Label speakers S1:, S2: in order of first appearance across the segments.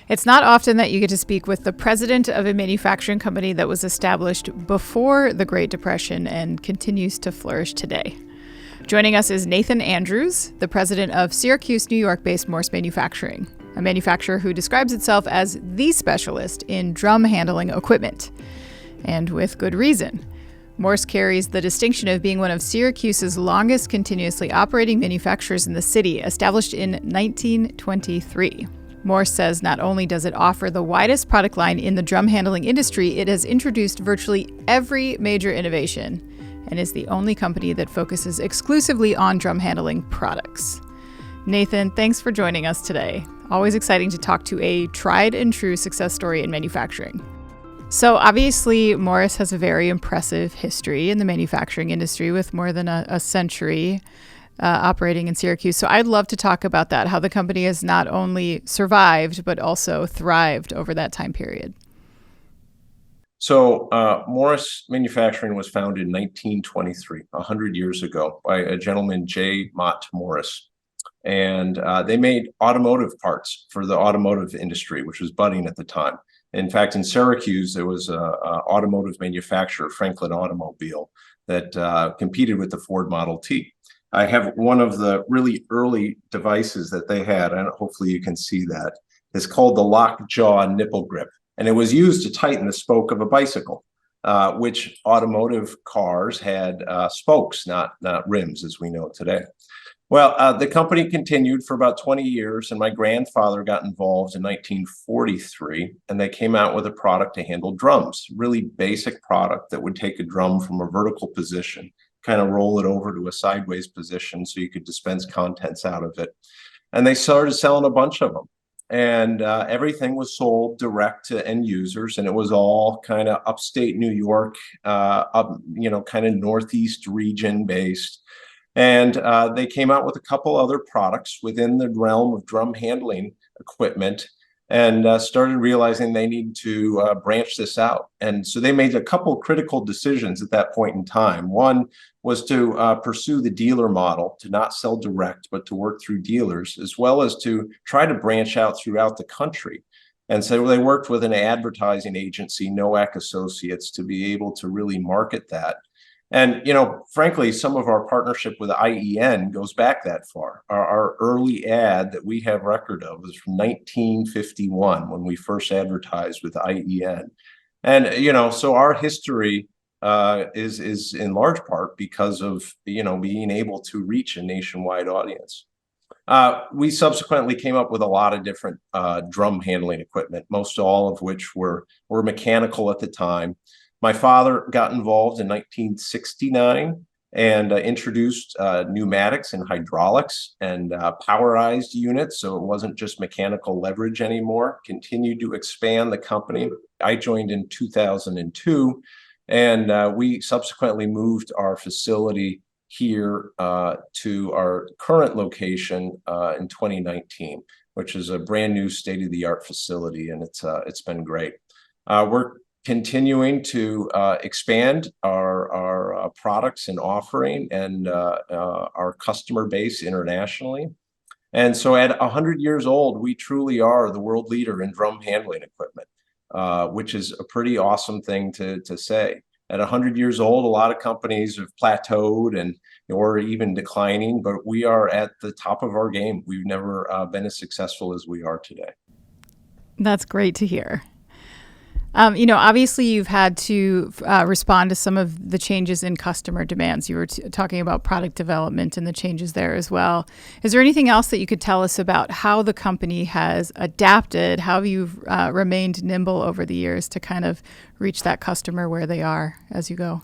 S1: It's not often that you get to speak with the president of a manufacturing company that was established before the Great Depression and continues to flourish today. Joining us is Nathan Andrews, the president of Syracuse, New York-based Morse Manufacturing, a manufacturer who describes itself as the specialist in drum handling equipment. And with good reason. Morse carries the distinction of being one of Syracuse's longest continuously operating manufacturers in the city, established in 1923. Morse says not only does it offer the widest product line in the drum handling industry, it has introduced virtually every major innovation and is the only company that focuses exclusively on drum handling products. Nathan, thanks for joining us today. Always exciting to talk to a tried and true success story in manufacturing. So obviously, Morse has a very impressive history in the manufacturing industry with more than a century operating in Syracuse. So I'd love to talk about that, how the company has not only survived, but also thrived over that time period.
S2: So Morse Manufacturing was founded in 1923, 100 years ago, by a gentleman, J. Mott Morris. And they made automotive parts for the automotive industry, which was budding at the time. In fact, in Syracuse, there was an automotive manufacturer, Franklin Automobile, that competed with the Ford Model T. I have one of the really early devices that they had, and hopefully you can see that. It's called the lockjaw nipple grip, and it was used to tighten the spoke of a bicycle, which automotive cars had spokes, not rims, as we know today. Well, the company continued for about 20 years, and my grandfather got involved in 1943, and they came out with a product to handle drums, really basic product that would take a drum from a vertical position, kind of roll it over to a sideways position so you could dispense contents out of it. And they started selling a bunch of them. And everything was sold direct to end users, and it was all kind of upstate New York, kind of Northeast region based. And they came out with a couple other products within the realm of drum handling equipment and started realizing they needed to branch this out. And so they made a couple critical decisions at that point in time. One was to pursue the dealer model, to not sell direct, but to work through dealers, as well as to try to branch out throughout the country. And so they worked with an advertising agency, Nowak Associates, to be able to really market that. And, frankly, some of our partnership with IEN goes back that far. Our early ad that we have record of is from 1951 when we first advertised with IEN. And, so our history is in large part because of, being able to reach a nationwide audience. We subsequently came up with a lot of different drum handling equipment, most all of which were mechanical at the time. My father got involved in 1969 and introduced pneumatics and hydraulics and powerized units. So it wasn't just mechanical leverage anymore, continued to expand the company. I joined in 2002, and we subsequently moved our facility here to our current location in 2019, which is a brand new state-of-the-art facility, and it's been great. We're continuing to expand our products and offering and our customer base internationally. And so at 100 years old, we truly are the world leader in drum handling equipment, which is a pretty awesome thing to say. At 100 years old, a lot of companies have plateaued or even declining, but we are at the top of our game. We've never been as successful as we are today.
S1: That's great to hear. Obviously you've had to respond to some of the changes in customer demands. You were talking about product development and the changes there as well. Is there anything else that you could tell us about how the company has adapted, how you've remained nimble over the years to kind of reach that customer where they are as you go?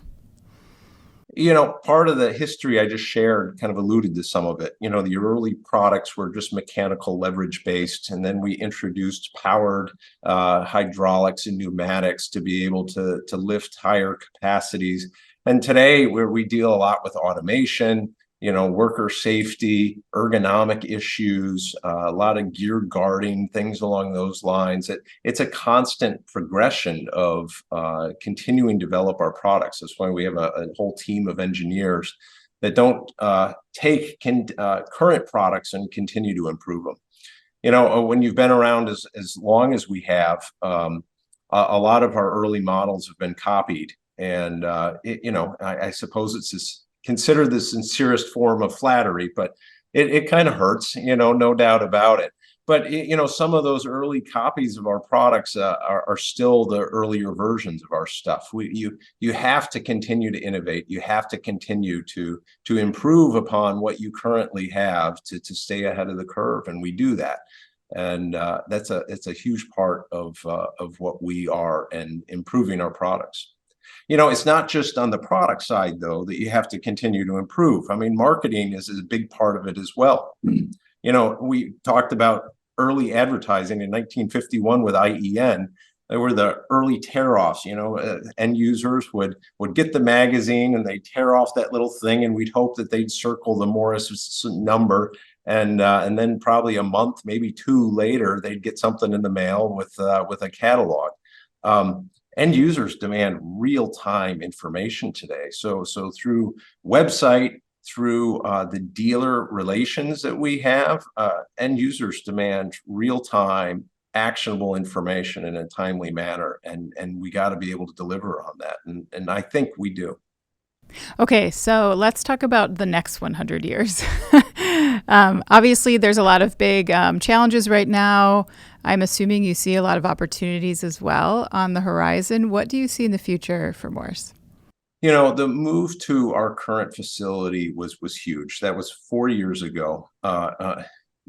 S2: Part of the history I just shared kind of alluded to some of it. The early products were just mechanical leverage based, and then we introduced powered hydraulics and pneumatics to be able to lift higher capacities. And today, where we deal a lot with automation, worker safety, ergonomic issues, a lot of gear guarding, things along those lines. It's a constant progression of continuing to develop our products. That's why we have a whole team of engineers that don't take current products and continue to improve them. When you've been around as long as we have, a lot of our early models have been copied, and I suppose it's considered the sincerest form of flattery, but it kind of hurts, no doubt about it. But some of those early copies of our products are still the earlier versions of our stuff. You have to continue to innovate. You have to continue to improve upon what you currently have to stay ahead of the curve, and we do that. And it's a huge part of what we are and improving our products. It's not just on the product side, though, that you have to continue to improve. I mean, marketing is a big part of it as well. We talked about early advertising in 1951 with IEN. They were the early tear-offs. End users would get the magazine and they'd tear off that little thing, and we'd hope that they'd circle the Morse number. And then probably a month, maybe two later, they'd get something in the mail with a catalog. End users demand real-time information today. So through website, through the dealer relations that we have, end users demand real-time, actionable information in a timely manner, and we got to be able to deliver on that. And I think we do.
S1: Okay, so let's talk about the next 100 years. Obviously, there's a lot of big challenges right now. I'm assuming you see a lot of opportunities as well on the horizon. What do you see in the future for Morse?
S2: The move to our current facility was huge. That was 4 years ago.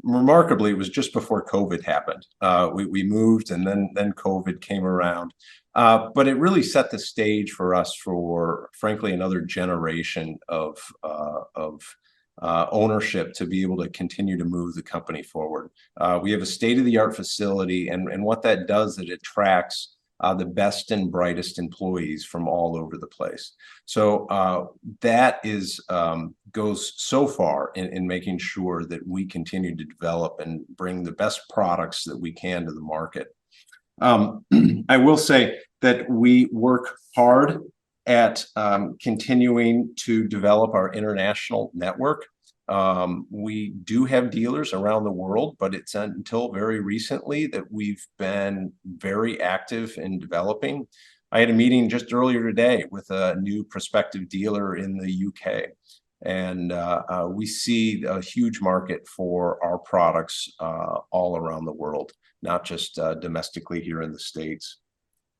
S2: Remarkably, it was just before COVID happened. We moved, and then COVID came around. But it really set the stage for us for, frankly, another generation of ownership to be able to continue to move the company forward. We have a state-of-the-art facility, and what that does, it attracts the best and brightest employees from all over the place. So that goes so far in making sure that we continue to develop and bring the best products that we can to the market. I will say that we work hard at continuing to develop our international network. We do have dealers around the world, but it's until very recently that we've been very active in developing. I had a meeting just earlier today with a new prospective dealer in the UK, and we see a huge market for our products all around the world, not just domestically here in the States.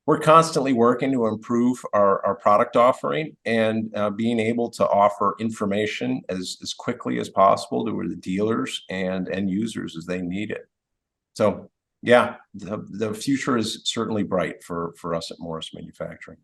S2: We're constantly working to improve our product offering and being able to offer information as quickly as possible to the dealers and end users as they need it. So yeah, the future is certainly bright for us at Morse Manufacturing.